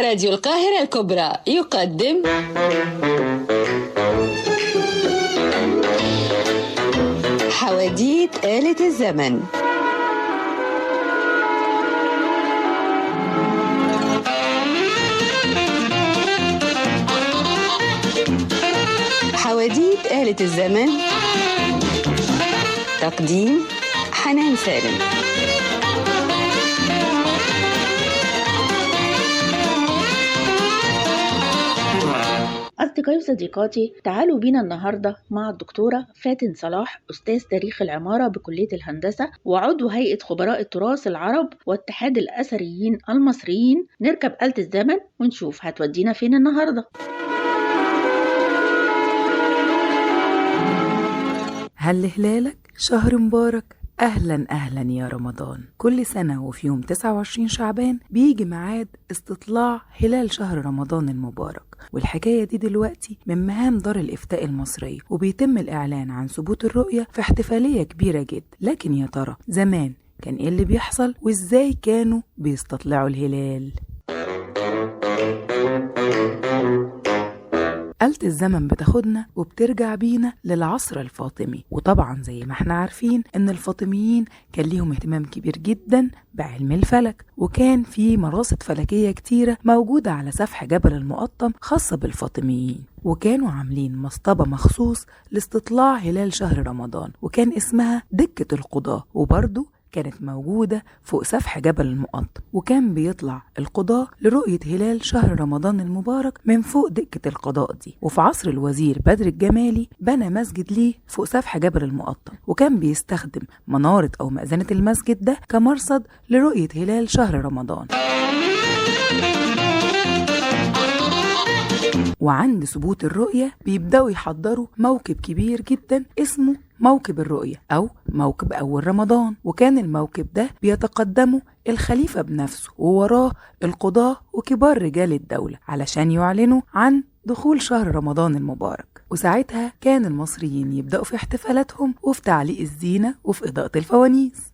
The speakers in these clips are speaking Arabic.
راديو القاهرة الكبرى يقدم حواديت آلة الزمن. حواديت آلة الزمن، تقديم حنان سالم. أصدقائي وصديقاتي، تعالوا بينا النهاردة مع الدكتورة فاتن صلاح، أستاذ تاريخ العمارة بكلية الهندسة وعضو هيئة خبراء التراث العرب واتحاد الأثريين المصريين، نركب آلة الزمن ونشوف هتودينا فين النهاردة. هل هلالك شهر مبارك؟ أهلا أهلا يا رمضان. كل سنة وفي يوم 29 شعبان بيجي ميعاد استطلاع هلال شهر رمضان المبارك، والحكاية دي دلوقتي من مهام دار الإفتاء المصرية، وبيتم الإعلان عن ثبوت الرؤية في احتفالية كبيرة جدا. لكن يا ترى زمان كان إيه اللي بيحصل وإزاي كانوا بيستطلعوا الهلال؟ آلة الزمن بتاخدنا وبترجع بينا للعصر الفاطمي، وطبعا زي ما احنا عارفين ان الفاطميين كان ليهم اهتمام كبير جدا بعلم الفلك، وكان في مراصد فلكية كتيرة موجودة على سفح جبل المقطم خاصة بالفاطميين، وكانوا عاملين مصطبة مخصوص لاستطلاع هلال شهر رمضان، وكان اسمها دكة القضاة، وبرضو كانت موجودة فوق سفح جبل المقطم، وكان بيطلع القضاة لرؤية هلال شهر رمضان المبارك من فوق دكة القضاء دي. وفي عصر الوزير بدر الجمالي بنى مسجد ليه فوق سفح جبل المقطم، وكان بيستخدم منارة أو مأذنة المسجد ده كمرصد لرؤية هلال شهر رمضان. وعند ثبوت الرؤية بيبدأوا يحضروا موكب كبير جدا اسمه موكب الرؤية أو موكب أول رمضان، وكان الموكب ده بيتقدمه الخليفة بنفسه ووراه القضاة وكبار رجال الدولة علشان يعلنوا عن دخول شهر رمضان المبارك. وساعتها كان المصريين يبدأوا في احتفالاتهم وفي تعليق الزينة وفي إضاءة الفوانيس.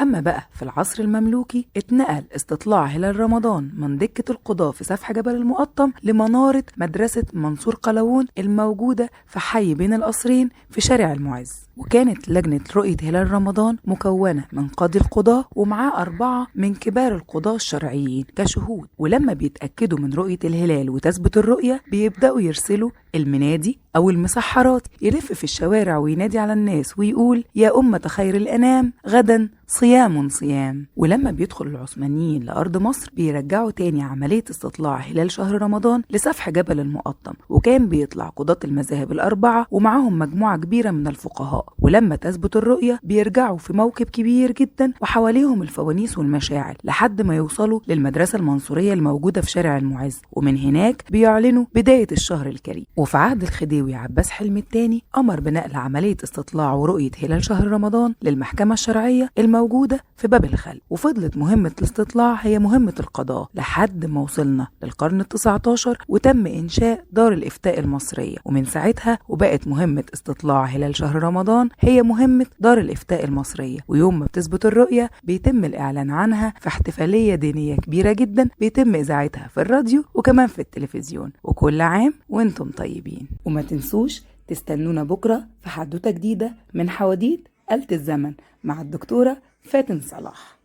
أما بقى في العصر المملوكي اتنقل استطلاع هلال رمضان من دكة القضاة في سفح جبل المقطم لمنارة مدرسة منصور قلاوون الموجودة في حي بين القصرين في شارع المعز، وكانت لجنة رؤية هلال رمضان مكونة من قاضي القضاة ومعاه 4 من كبار القضاة الشرعيين كشهود، ولما بيتأكدوا من رؤية الهلال وتثبت الرؤية بيبدأوا يرسلوا المنادي أو المسحرات يلف في الشوارع وينادي على الناس ويقول: يا أمة خير الأنام غدا صيام صيام. ولما بيدخل العثمانيين لأرض مصر بيرجعوا تاني عملية استطلاع هلال شهر رمضان لسفح جبل المقطم، وكان بيطلع قضاة المذاهب ال4 ومعاهم مجموعة كبيرة من الفقهاء، ولما تثبت الرؤية بيرجعوا في موكب كبير جدا وحواليهم الفوانيس والمشاعل لحد ما يوصلوا للمدرسة المنصورية الموجودة في شارع المعز، ومن هناك بيعلنوا بداية الشهر الكريم. وفي عهد الخديوي عباس حلمي الثاني أمر بنقل عملية استطلاع ورؤية هلال شهر رمضان للمحكمة الشرعية الموجودة في باب الخل، وفضلت مهمة الاستطلاع هي مهمة القضاء لحد ما وصلنا للقرن ال19 وتم إنشاء دار الإفتاء المصرية، ومن ساعتها وبقت مهمة استطلاع هلال شهر رمضان هي مهمة دار الإفتاء المصرية. ويوم ما بتثبت الرؤية بيتم الإعلان عنها في احتفالية دينية كبيرة جدا بيتم إذاعتها في الراديو وكمان في التلفزيون. وكل عام وانتم طيبين، وما تنسوش تستنونا بكرة في حدوتة جديدة من حواديت آلة الزمن مع الدكتورة فاتن صلاح.